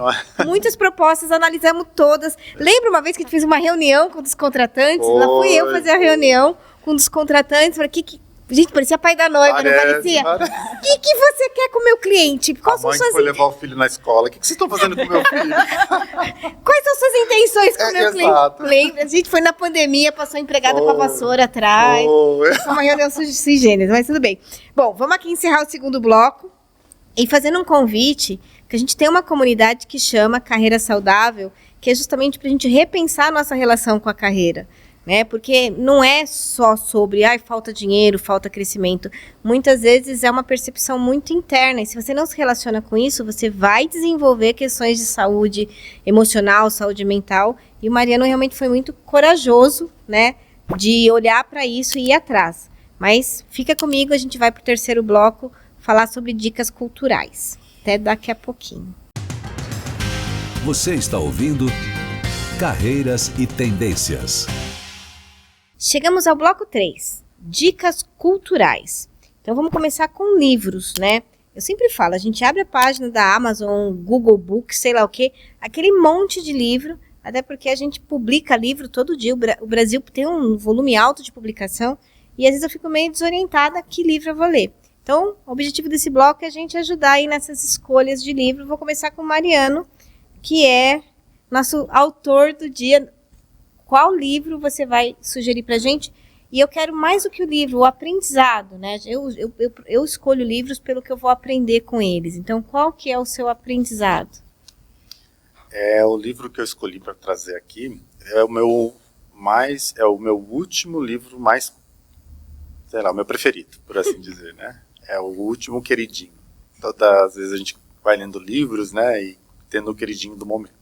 muitas propostas, analisamos todas. Lembra uma vez que a gente fez uma reunião com os contratantes? Lá fui eu fazer a reunião com os contratantes. Falei, gente, parecia pai da noiva, não parecia? O que você quer com o meu cliente? A mãe foi levar o filho na escola. O que vocês estão fazendo com o meu filho? Quais são suas intenções com o meu cliente? Lembra? A gente foi na pandemia, passou empregada com a vassoura atrás. Foi uma reunião sui generis, mas tudo bem. Bom, vamos aqui encerrar o segundo bloco e fazendo um convite, que a gente tem uma comunidade que chama Carreira Saudável, que é justamente para a gente repensar a nossa relação com a carreira. Né? Porque não é só sobre falta dinheiro, falta crescimento. Muitas vezes é uma percepção muito interna. E se você não se relaciona com isso, você vai desenvolver questões de saúde emocional, saúde mental. E o Mariano realmente foi muito corajoso, né, de olhar para isso e ir atrás. Mas fica comigo, a gente vai para o terceiro bloco falar sobre dicas culturais. Até daqui a pouquinho. Você está ouvindo Carreiras e Tendências. Chegamos ao bloco 3, dicas culturais. Então vamos começar com livros, né? Eu sempre falo, a gente abre a página da Amazon, Google Books, sei lá o quê, aquele monte de livro, até porque a gente publica livro todo dia, o Brasil tem um volume alto de publicação, e às vezes eu fico meio desorientada que livro eu vou ler. Então, o objetivo desse bloco é a gente ajudar aí nessas escolhas de livro. Vou começar com o Mariano, que é nosso autor do dia. Qual livro você vai sugerir pra gente? E eu quero mais do que o livro, o aprendizado, né? Eu escolho livros pelo que eu vou aprender com eles. Então, qual que é o seu aprendizado? O livro que eu escolhi para trazer aqui é o meu último livro mais, sei lá, o meu preferido, por assim dizer, né? É o último queridinho. Todas as vezes a gente vai lendo livros, né, e tendo o queridinho do momento.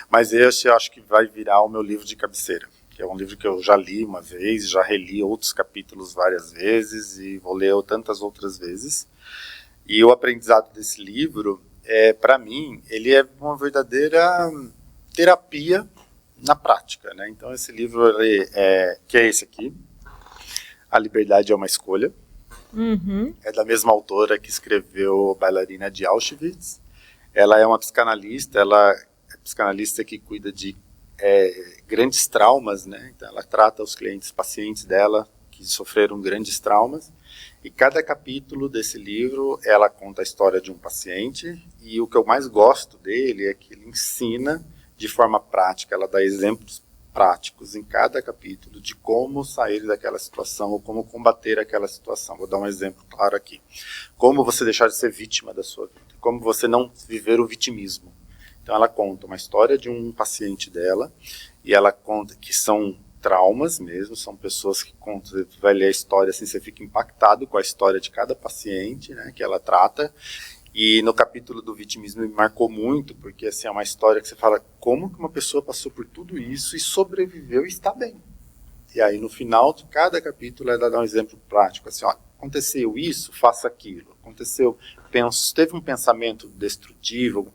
Mas esse eu acho que vai virar o meu livro de cabeceira, que é um livro que eu já li uma vez, já reli outros capítulos várias vezes e vou ler tantas outras vezes. E o aprendizado desse livro, para mim, ele é uma verdadeira terapia na prática, né? Então esse livro, que é esse aqui, A Liberdade é uma Escolha, é da mesma autora que escreveu Bailarina de Auschwitz. Ela é uma psicanalista, psicanalista que cuida de grandes traumas, né? Então ela trata os pacientes dela que sofreram grandes traumas, e cada capítulo desse livro ela conta a história de um paciente, e o que eu mais gosto dele é que ele ensina de forma prática, ela dá exemplos práticos em cada capítulo de como sair daquela situação ou como combater aquela situação. Vou dar um exemplo claro aqui. Como você deixar de ser vítima da sua vida, como você não viver o vitimismo. Então ela conta uma história de um paciente dela, e ela conta que são traumas mesmo, são pessoas que contam, você vai ler a história assim, você fica impactado com a história de cada paciente, né, que ela trata. E no capítulo do vitimismo me marcou muito, porque assim, é uma história que você fala, como que uma pessoa passou por tudo isso e sobreviveu e está bem. E aí no final de cada capítulo ela dá um exemplo prático, assim, ó, aconteceu isso, faça aquilo. Teve um pensamento destrutivo,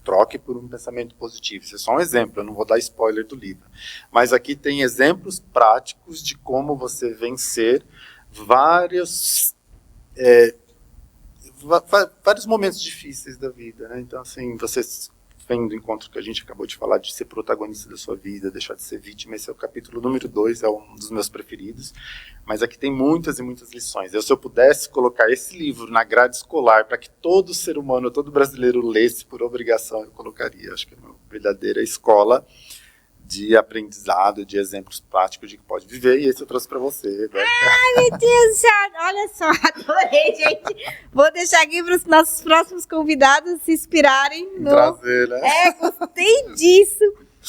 troque por um pensamento positivo. Isso é só um exemplo, eu não vou dar spoiler do livro. Mas aqui tem exemplos práticos de como você vencer vários momentos difíceis da vida, né? Então, assim, você vem do encontro que a gente acabou de falar, de ser protagonista da sua vida, deixar de ser vítima. Esse é o capítulo número 2, é um dos meus preferidos. Mas aqui tem muitas e muitas lições. Se eu pudesse colocar esse livro na grade escolar para que todo ser humano, todo brasileiro lesse por obrigação, eu colocaria. Acho que é uma verdadeira escola de aprendizado, de exemplos práticos de que pode viver, e esse eu trouxe para você. Ai, meu Deus, olha só, adorei, gente. Vou deixar aqui para os nossos próximos convidados se inspirarem. Trazer, né? Gostei disso.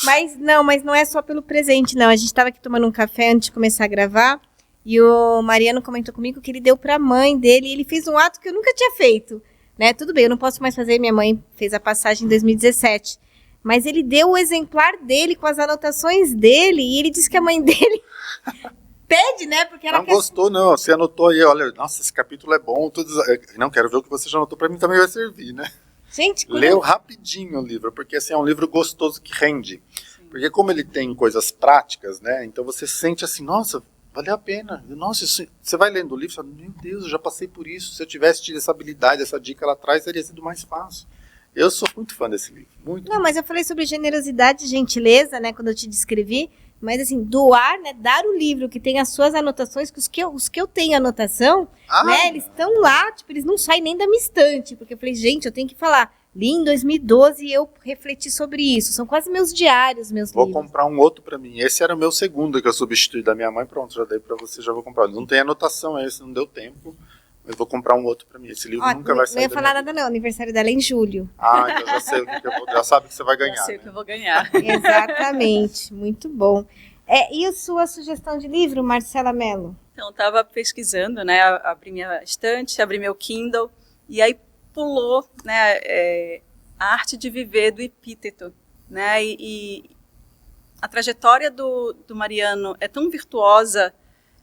Mas não é só pelo presente, não. A gente estava aqui tomando um café antes de começar a gravar, e o Mariano comentou comigo que ele deu para a mãe dele, e ele fez um ato que eu nunca tinha feito, né? Tudo bem, eu não posso mais fazer, minha mãe fez a passagem em 2017. Mas ele deu o exemplar dele com as anotações dele, e ele disse que a mãe dele pede, né? Porque ela não gostou, não. Você anotou aí, olha, nossa, esse capítulo é bom. Não, quero ver o que você já anotou, para mim também vai servir, né? Gente, leu rapidinho o livro, porque assim, é um livro gostoso que rende. Sim. Porque como ele tem coisas práticas, né? Então você sente assim, nossa, valeu a pena. Nossa, você vai lendo o livro e fala, meu Deus, eu já passei por isso. Se eu tivesse tido essa habilidade, essa dica lá atrás, teria sido mais fácil. Eu sou muito fã desse livro, muito. Não, mas eu falei sobre generosidade e gentileza, né, quando eu te descrevi, mas assim, doar, né, dar o livro que tem as suas anotações, que os que eu tenho anotação, né, eles estão lá, tipo, eles não saem nem da minha estante, porque eu falei, gente, eu tenho que falar, li em 2012 e eu refleti sobre isso, são quase meus diários, meus livros. Vou comprar um outro para mim, esse era o meu segundo que eu substituí da minha mãe, pronto, já dei para você, já vou comprar. Não tem anotação, esse não deu tempo. Eu vou comprar um outro para mim. Esse livro nunca vai sair. Não ia falar nada, não. O aniversário dela é em julho. Então já sei o que eu vou. Já sabe que você vai ganhar. Já sei o que eu vou ganhar. Exatamente. Muito bom. E a sua sugestão de livro, Marcela Mello? Então, estava pesquisando, né? Abri minha estante, abri meu Kindle, e aí pulou, né? A Arte de Viver, do Epíteto, né? E a trajetória do Mariano é tão virtuosa,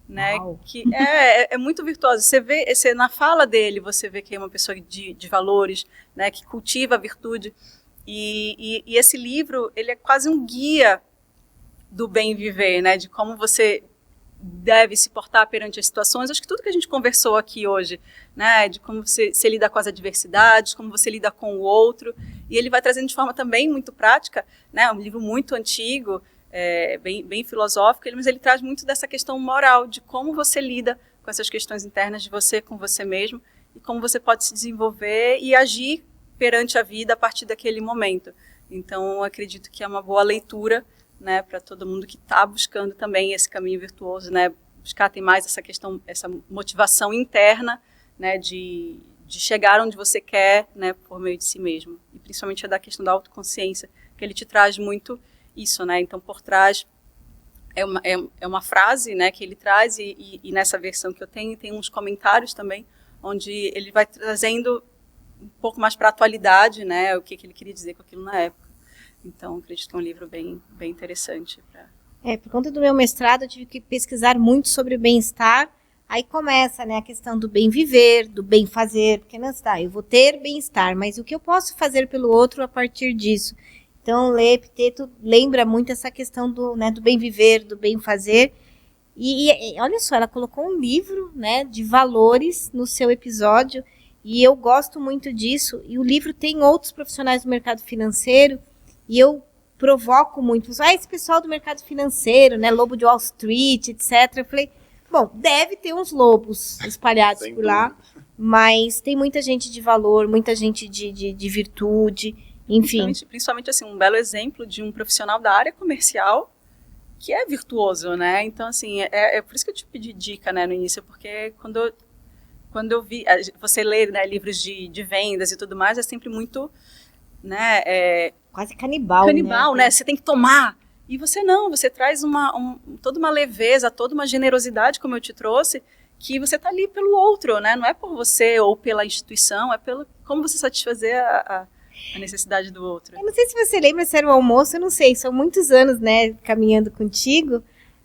né, que é muito virtuosa. Você vê, na fala dele, você vê que é uma pessoa de valores, né, que cultiva a virtude. E esse livro, ele é quase um guia do bem viver, né, de como você deve se portar perante as situações. Acho que tudo que a gente conversou aqui hoje, né, de como você lida com as adversidades, como você lida com o outro. E ele vai trazendo de forma também muito prática, né, um livro muito antigo, bem filosófico, mas ele traz muito dessa questão moral, de como você lida com essas questões internas de você com você mesmo, e como você pode se desenvolver e agir perante a vida a partir daquele momento. Então, eu acredito que é uma boa leitura, né, para todo mundo que está buscando também esse caminho virtuoso, né, buscar ter mais essa questão, essa motivação interna, né, de chegar onde você quer, né, por meio de si mesmo. E principalmente é da questão da autoconsciência, que ele te traz muito isso, né? Então, por trás é uma frase, né, que ele traz, e nessa versão que eu tenho, tem uns comentários também, onde ele vai trazendo um pouco mais para a atualidade, né, o que ele queria dizer com aquilo na época. Então, acredito que é um livro bem interessante. Por conta do meu mestrado, eu tive que pesquisar muito sobre o bem-estar. Aí começa, né, a questão do bem viver, do bem fazer, porque não está, eu vou ter bem-estar, mas o que eu posso fazer pelo outro a partir disso? Então, ler Epiteto lembra muito essa questão do, né, do bem viver, do bem fazer. E olha só, ela colocou um livro, né, de valores no seu episódio, e eu gosto muito disso. E o livro tem outros profissionais do mercado financeiro, e eu provoco muito. Esse pessoal do mercado financeiro, né, lobo de Wall Street, etc. Eu falei, bom, deve ter uns lobos espalhados por lá, mas tem muita gente de valor, muita gente de virtude, enfim. Principalmente assim, um belo exemplo de um profissional da área comercial que é virtuoso, né? Então, assim, é por isso que eu te pedi dica, né, no início, porque quando eu vi, você lê, né, livros de vendas e tudo mais, é sempre muito, né, quase canibal, né? Você tem que tomar. E você não, você traz toda uma leveza, toda uma generosidade, como eu te trouxe, que você está ali pelo outro, né? Não é por você ou pela instituição, é pelo como você satisfazer a necessidade do outro. Eu não sei se você lembra se era o almoço, eu não sei, são muitos anos, né, caminhando contigo.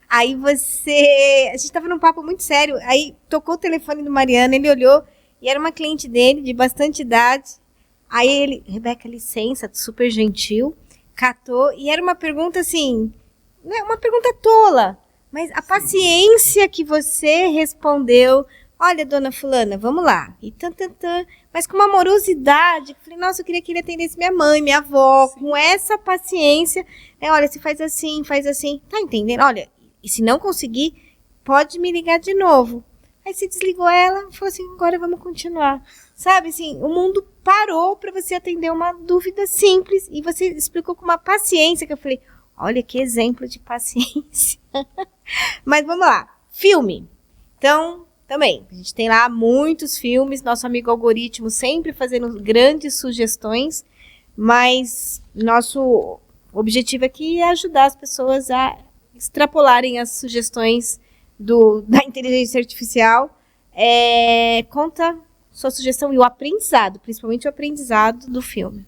Aí a gente estava num papo muito sério, aí tocou o telefone do Mariano, ele olhou e era uma cliente dele, de bastante idade. Aí ele, Rebeca, licença, super gentil, catou, e era uma pergunta assim, né, uma pergunta tola, mas a paciência que você respondeu, olha, dona fulana, vamos lá, e mas com uma amorosidade, falei, nossa, eu queria que ele atendesse minha mãe, minha avó, sim, com essa paciência, olha, se faz assim, tá entendendo? Olha, e se não conseguir, pode me ligar de novo. Aí se desligou ela, falou assim, agora vamos continuar. Sabe, assim, o mundo parou para você atender uma dúvida simples e você explicou com uma paciência que eu falei, olha que exemplo de paciência. Mas vamos lá, filme. Então, também, a gente tem lá muitos filmes, nosso amigo algoritmo sempre fazendo grandes sugestões, mas nosso objetivo aqui é ajudar as pessoas a extrapolarem as sugestões da inteligência artificial. Conta sua sugestão e o aprendizado, principalmente o aprendizado do filme.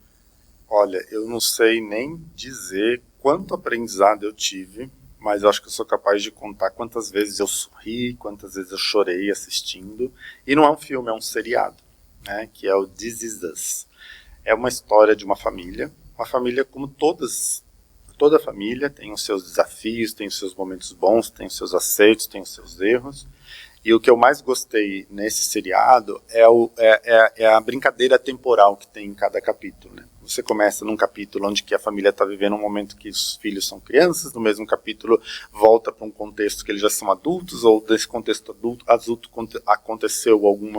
Olha, eu não sei nem dizer quanto aprendizado eu tive, mas eu acho que eu sou capaz de contar quantas vezes eu sorri, quantas vezes eu chorei assistindo. E não é um filme, é um seriado, né, que é o This Is Us. É uma história de uma família como toda família tem os seus desafios, tem os seus momentos bons, tem os seus acertos, tem os seus erros. E o que eu mais gostei nesse seriado é a brincadeira temporal que tem em cada capítulo, né? Você começa num capítulo onde que a família está vivendo um momento que os filhos são crianças, no mesmo capítulo volta para um contexto que eles já são adultos, ou desse contexto adulto aconteceu algum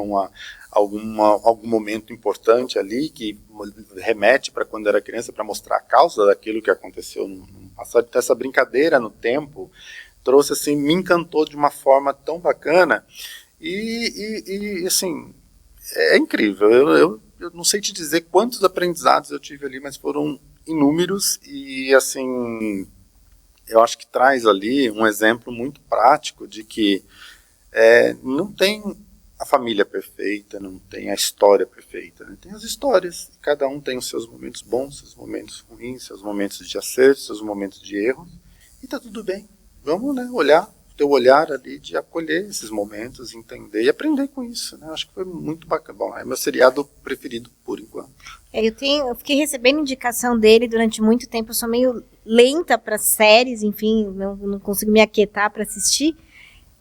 momento importante ali que remete para quando era criança, para mostrar a causa daquilo que aconteceu no passado. Essa brincadeira no tempo trouxe, assim, me encantou de uma forma tão bacana e assim, é incrível. Eu não sei te dizer quantos aprendizados eu tive ali, mas foram inúmeros e, assim, eu acho que traz ali um exemplo muito prático de que não tem a família perfeita, não tem a história perfeita, né? Tem as histórias, cada um tem os seus momentos bons, seus momentos ruins, seus momentos de acerto, seus momentos de erro, e tá tudo bem. Vamos, né, ter o olhar ali de acolher esses momentos, entender e aprender com isso, né? Acho que foi muito bacana. Bom, é meu seriado preferido por enquanto. Eu fiquei recebendo indicação dele durante muito tempo, eu sou meio lenta para séries, enfim, não consigo me aquietar para assistir.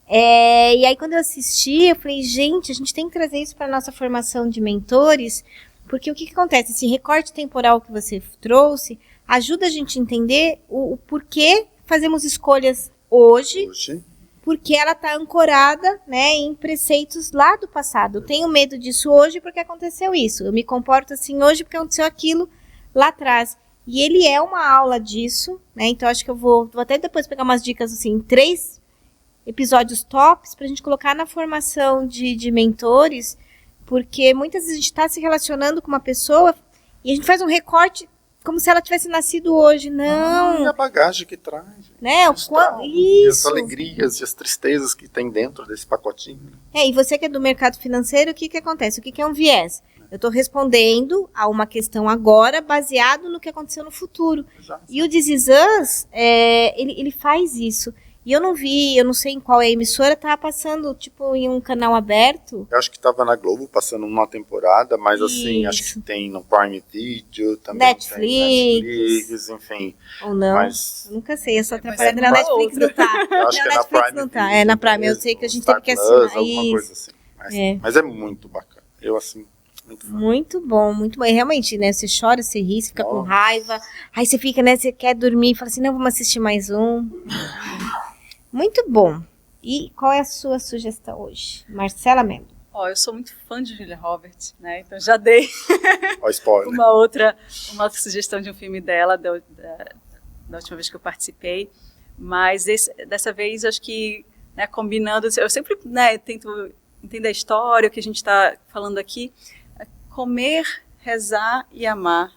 E aí quando eu assisti, eu falei, gente, a gente tem que trazer isso para a nossa formação de mentores, porque o que acontece? Esse recorte temporal que você trouxe ajuda a gente a entender o porquê fazemos escolhas hoje, porque ela está ancorada, né, em preceitos lá do passado. Eu tenho medo disso hoje porque aconteceu isso. Eu me comporto assim hoje porque aconteceu aquilo lá atrás. E ele é uma aula disso, né? Então acho que eu vou até depois pegar umas dicas assim, 3 episódios tops para a gente colocar na formação de mentores, porque muitas vezes a gente está se relacionando com uma pessoa e a gente faz um recorte como se ela tivesse nascido hoje. Não. E a bagagem que traz. Né? E as Isso. alegrias e as tristezas que tem dentro desse pacotinho. E você que é do mercado financeiro, o que acontece? O que é um viés? Eu estou respondendo a uma questão agora baseado no que aconteceu no futuro. Exato. E o This Is Us, ele faz isso. E eu não sei em qual é a emissora, tava passando, tipo, em um canal aberto. Eu acho que estava na Globo passando uma temporada, mas assim, acho Isso. que tem no Prime Video, também Netflix. tem Netflix, enfim. Ou não? Mas Eu nunca sei, eu sou Mas atrapalhada é na uma Netflix, outra. não tá. eu acho Na que é na Netflix Prime não tá. Video É na Prime, eu mesmo, sei que a gente Star teve que Plus, assinar. alguma Isso. coisa assim. É. Mas é muito bacana. Eu, assim, muito fã. Muito bom, muito bom. E realmente, né? Você chora, você ri, você fica com Nossa. raiva. Aí você fica, né? Você quer dormir, fala assim, não, vamos assistir mais um. Muito bom. E qual é a sua sugestão hoje? Marcela Mello. Ó, eu sou muito fã de Julia Roberts, né? Então já dei Ó, spoiler. uma sugestão de um filme dela da última vez que eu participei. Mas dessa vez, acho que, né, combinando, eu sempre, né, tento entender a história, o que a gente está falando aqui. Comer, rezar e amar.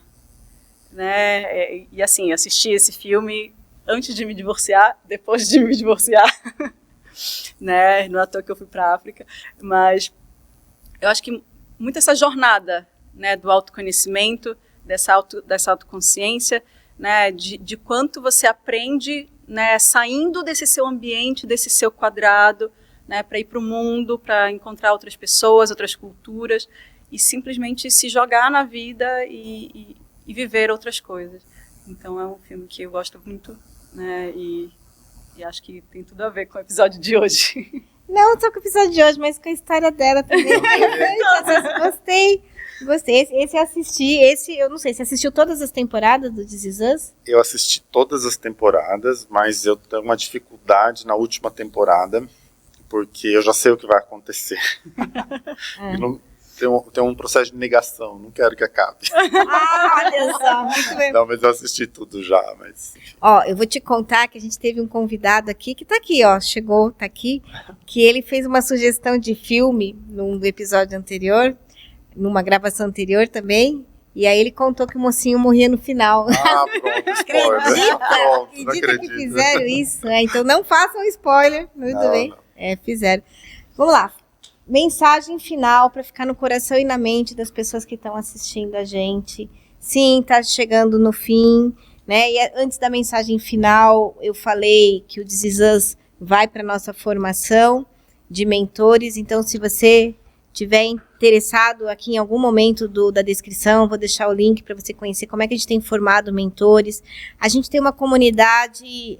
Né? E assim, assisti esse filme antes de me divorciar, depois de me divorciar. Né? Não é à toa que eu fui para a África. Mas eu acho que muito essa jornada, né, do autoconhecimento, dessa autoconsciência, né, de quanto você aprende, né, saindo desse seu ambiente, desse seu quadrado, né, para ir para o mundo, para encontrar outras pessoas, outras culturas, e simplesmente se jogar na vida e viver outras coisas. Então é um filme que eu gosto muito, né, e acho que tem tudo a ver com o episódio de hoje. Não só com o episódio de hoje, mas com a história dela também. Gostei. Esse eu assisti. Eu não sei, você assistiu todas as temporadas do This Is Us? Eu assisti todas as temporadas, mas eu tenho uma dificuldade na última temporada, porque eu já sei o que vai acontecer. E não, tem um processo de negação, não quero que acabe. Olha só, muito bem. Não, mas eu assisti tudo já, mas... Ó, eu vou te contar que a gente teve um convidado aqui, que tá aqui, ó, chegou, tá aqui, que ele fez uma sugestão de filme num episódio anterior, numa gravação anterior também, e aí ele contou que o mocinho morria no final. Ah, pronto, spoiler. Acredita que fizeram isso? Então não façam spoiler, muito bem. Não. Fizeram. Vamos lá. Mensagem final para ficar no coração e na mente das pessoas que estão assistindo a gente. Sim, tá chegando no fim, né? E antes da mensagem final, eu falei que o This Is Us vai para nossa formação de mentores. Então, se você tiver interessado aqui em algum momento da descrição, vou deixar o link para você conhecer como é que a gente tem formado mentores. A gente tem uma comunidade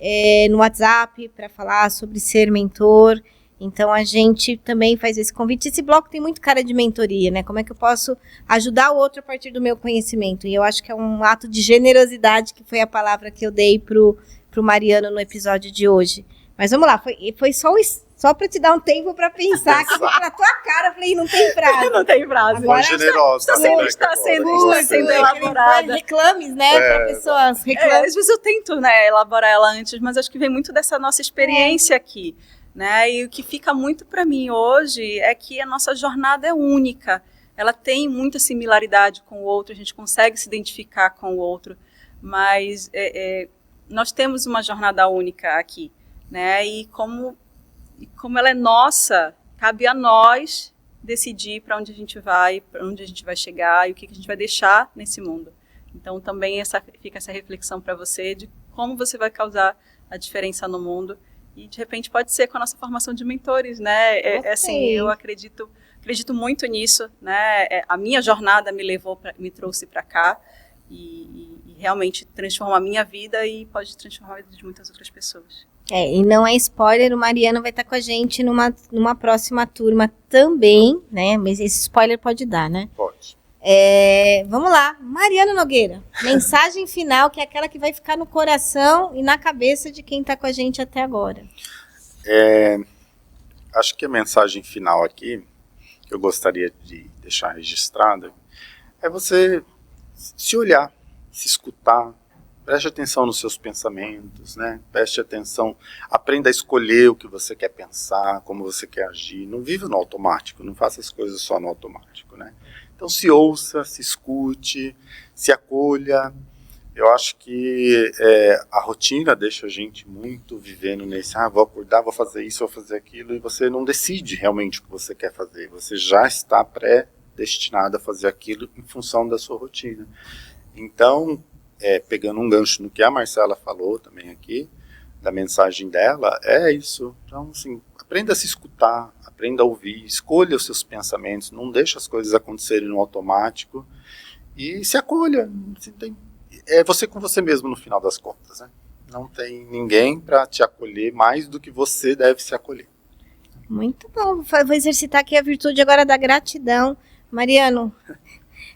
no WhatsApp para falar sobre ser mentor. Então, a gente também faz esse convite. Esse bloco tem muito cara de mentoria, né? Como é que eu posso ajudar o outro a partir do meu conhecimento? E eu acho que é um ato de generosidade, que foi a palavra que eu dei pro Mariano no episódio de hoje. Mas vamos lá, foi só para te dar um tempo para pensar, que foi na tua cara. Eu falei, não tem prazo. Não tem prazo. Foi generosa. Está sendo elaborada. Reclames, né? Para pessoas reclamar. Às vezes eu tento, né, elaborar ela antes, mas acho que vem muito dessa nossa experiência aqui. Né? E o que fica muito para mim hoje é que a nossa jornada é única. Ela tem muita similaridade com o outro, a gente consegue se identificar com o outro, mas nós temos uma jornada única aqui. Né? E como ela é nossa, cabe a nós decidir para onde a gente vai, para onde a gente vai chegar e o que a gente vai deixar nesse mundo. Então também fica essa reflexão para você de como você vai causar a diferença no mundo. E, de repente, pode ser com a nossa formação de mentores, né? Assim, eu acredito muito nisso, né? A minha jornada me trouxe para cá e realmente transforma a minha vida e pode transformar a vida de muitas outras pessoas. E não é spoiler, o Mariano vai estar com a gente numa próxima turma também, né? Mas esse spoiler pode dar, né? Pode. Vamos lá, Mariano Nogueira, mensagem final, que é aquela que vai ficar no coração e na cabeça de quem está com a gente até agora. Acho que a mensagem final aqui, que eu gostaria de deixar registrada, é você se olhar, se escutar, Preste atenção nos seus pensamentos, né? Preste atenção, aprenda a escolher o que você quer pensar, como você quer agir. Não viva no automático, não faça as coisas só no automático, né? Então se ouça, se escute, se acolha. Eu acho que a rotina deixa a gente muito vivendo nesse, vou acordar, vou fazer isso, vou fazer aquilo, e você não decide realmente o que você quer fazer. Você já está predestinado a fazer aquilo em função da sua rotina. Então, pegando um gancho no que a Marcela falou também aqui, da mensagem dela, é isso. Então, assim, aprenda a se escutar, aprenda a ouvir, escolha os seus pensamentos, não deixe as coisas acontecerem no automático e se acolha. É você com você mesmo no final das contas, né? Não tem ninguém para te acolher mais do que você deve se acolher. Muito bom. Vou exercitar aqui a virtude agora da gratidão. Mariano,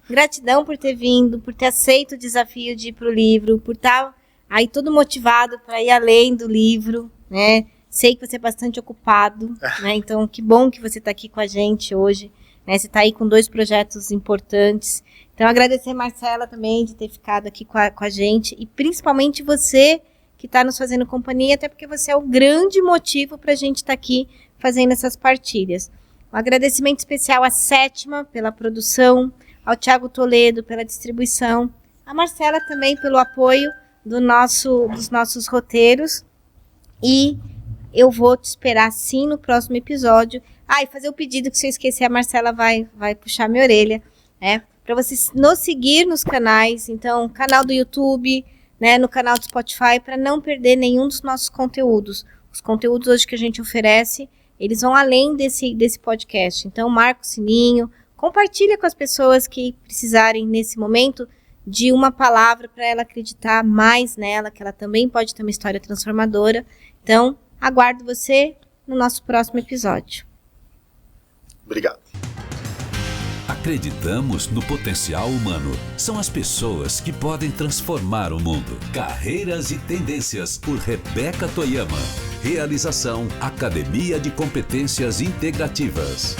gratidão por ter vindo, por ter aceito o desafio de ir para o livro, por estar aí todo motivado para ir além do livro, né? Sei que você é bastante ocupado, né? Então, que bom que você está aqui com a gente hoje, né? Você está aí com 2 projetos importantes. Então, agradecer a Marcela também de ter ficado aqui com a gente e principalmente você que está nos fazendo companhia, até porque você é o grande motivo para a gente estar aqui fazendo essas partilhas. Um agradecimento especial à Sétima pela produção, ao Thiago Toledo pela distribuição, a Marcela também pelo apoio dos nossos roteiros. E eu vou te esperar sim no próximo episódio. E fazer o pedido que se eu esquecer, a Marcela vai puxar minha orelha, né? Para você nos seguir nos canais, então, canal do YouTube, né, no canal do Spotify, para não perder nenhum dos nossos conteúdos. Os conteúdos hoje que a gente oferece, eles vão além desse podcast. Então, marca o sininho, compartilha com as pessoas que precisarem, nesse momento, de uma palavra para ela acreditar mais nela, que ela também pode ter uma história transformadora. Então, aguardo você no nosso próximo episódio. Obrigado. Acreditamos no potencial humano. São as pessoas que podem transformar o mundo. Carreiras e Tendências, por Rebeca Toyama. Realização: Academia de Competências Integrativas.